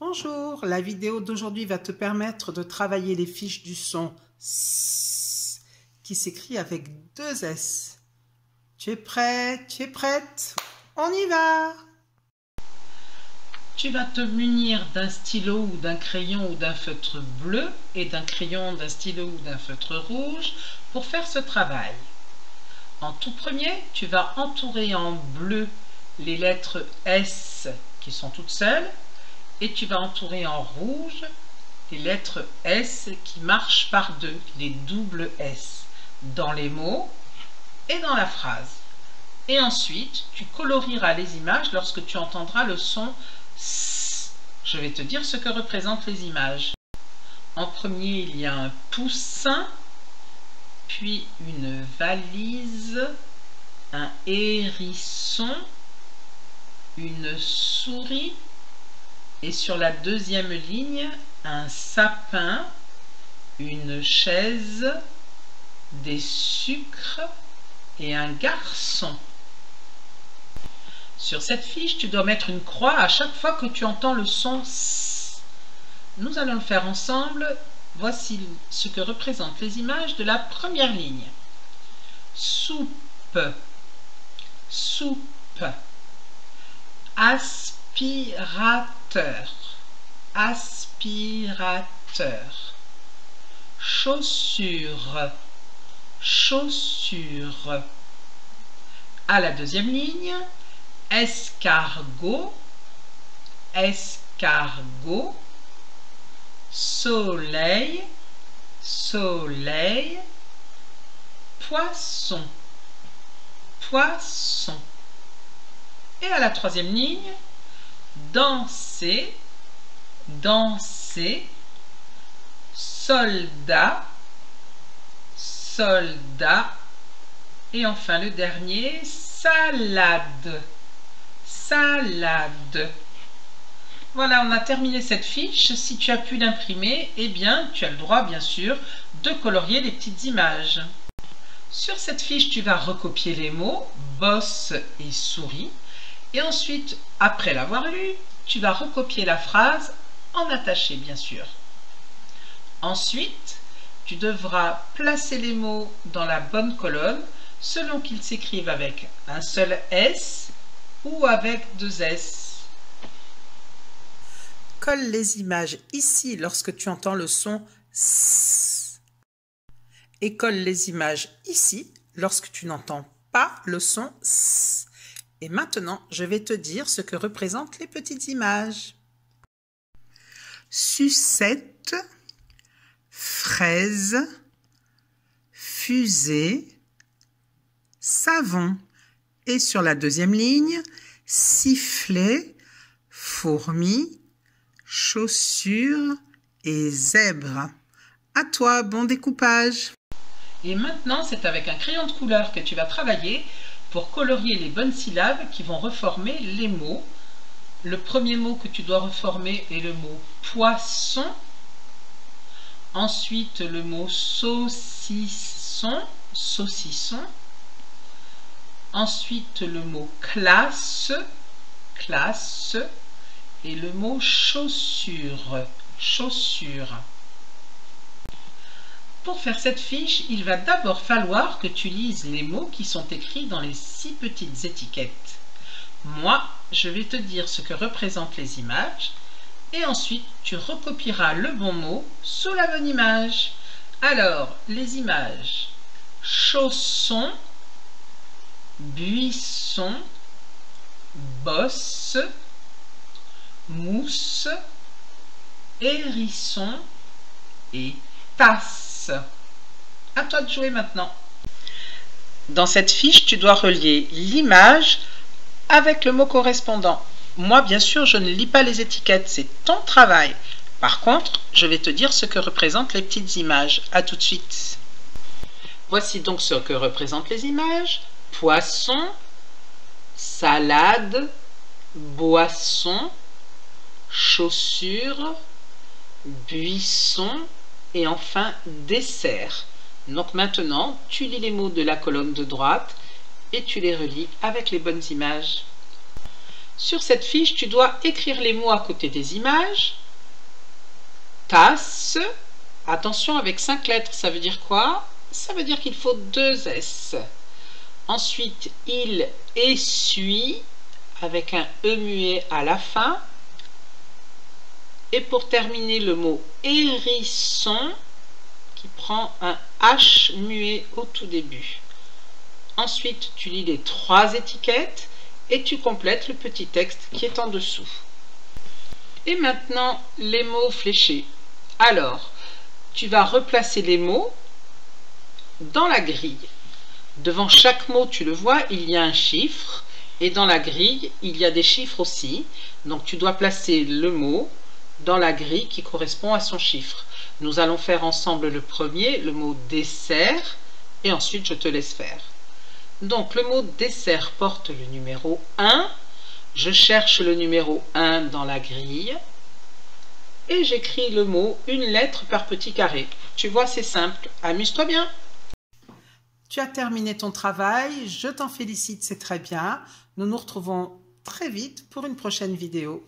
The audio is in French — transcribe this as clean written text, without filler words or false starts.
Bonjour, la vidéo d'aujourd'hui va te permettre de travailler les fiches du son S qui s'écrit avec deux S. Tu es prêt? Tu es prête? On y va! Tu vas te munir d'un stylo ou d'un crayon ou d'un feutre bleu et d'un crayon, d'un stylo ou d'un feutre rouge pour faire ce travail. En tout premier, tu vas entourer en bleu les lettres S qui sont toutes seules et tu vas entourer en rouge les lettres S qui marchent par deux, les doubles S, dans les mots et dans la phrase. Et ensuite, tu colorieras les images lorsque tu entendras le son S. Je vais te dire ce que représentent les images. En premier, il y a un poussin, puis une valise, un hérisson, une souris, et sur la deuxième ligne, un sapin, une chaise, des sucres et un garçon. Sur cette fiche, tu dois mettre une croix à chaque fois que tu entends le son S. Nous allons le faire ensemble. Voici ce que représentent les images de la première ligne. Soupe, soupe. Aspirateur, aspirateur. Chaussure, chaussure. À la deuxième ligne, escargot, escargot. Soleil, soleil. Poisson, poisson. Et à la troisième ligne, danser, danser. Soldat, soldat. Et enfin le dernier, salade, salade. Voilà, on a terminé cette fiche. Si tu as pu l'imprimer, eh bien, tu as le droit, bien sûr, de colorier les petites images. Sur cette fiche, tu vas recopier les mots bosse et souris. Et ensuite, après l'avoir lu, tu vas recopier la phrase en attaché, bien sûr. Ensuite, tu devras placer les mots dans la bonne colonne selon qu'ils s'écrivent avec un seul S ou avec deux S. Colle les images ici lorsque tu entends le son S. Et colle les images ici lorsque tu n'entends pas le son S. Et maintenant, je vais te dire ce que représentent les petites images. Sucette, fraise, fusée, savon. Et sur la deuxième ligne, sifflet, fourmi, chaussures et zèbre. À toi, bon découpage. Et maintenant, c'est avec un crayon de couleur que tu vas travailler pour colorier les bonnes syllabes qui vont reformer les mots. Le premier mot que tu dois reformer est le mot poisson. Ensuite, le mot saucisson, saucisson. Ensuite, le mot classe, classe. Et le mot chaussure, chaussure. Pour faire cette fiche, il va d'abord falloir que tu lises les mots qui sont écrits dans les 6 petites étiquettes. Moi, je vais te dire ce que représentent les images et ensuite tu recopieras le bon mot sous la bonne image. Alors, les images: chausson, buisson, bosse, mousse, hérisson et tasse. À toi de jouer maintenant. Dans cette fiche, tu dois relier l'image avec le mot correspondant. Moi, bien sûr, je ne lis pas les étiquettes, c'est ton travail. Par contre, je vais te dire ce que représentent les petites images. À tout de suite. Voici donc ce que représentent les images: poisson, salade, boisson, chaussures, buisson et enfin dessert. Donc maintenant, tu lis les mots de la colonne de droite et tu les relis avec les bonnes images. Sur cette fiche, tu dois écrire les mots à côté des images. Tasse. Attention, avec 5 lettres, ça veut dire quoi? Ça veut dire qu'il faut 2 S. Ensuite, il essuie avec un E muet à la fin. Et pour terminer, le mot hérisson qui prend un H muet au tout début. Ensuite, tu lis les 3 étiquettes et tu complètes le petit texte qui est en dessous. Et maintenant, les mots fléchés. Alors, tu vas replacer les mots dans la grille. Devant chaque mot, tu le vois, il y a un chiffre. Et dans la grille, il y a des chiffres aussi. Donc, tu dois placer le mot dans la grille qui correspond à son chiffre. Nous allons faire ensemble le premier, le mot dessert. Et ensuite, je te laisse faire. Donc, le mot dessert porte le numéro 1. Je cherche le numéro 1 dans la grille. Et j'écris le mot, une lettre par petit carré. Tu vois, c'est simple. Amuse-toi bien. Tu as terminé ton travail. Je t'en félicite, c'est très bien. Nous nous retrouvons très vite pour une prochaine vidéo.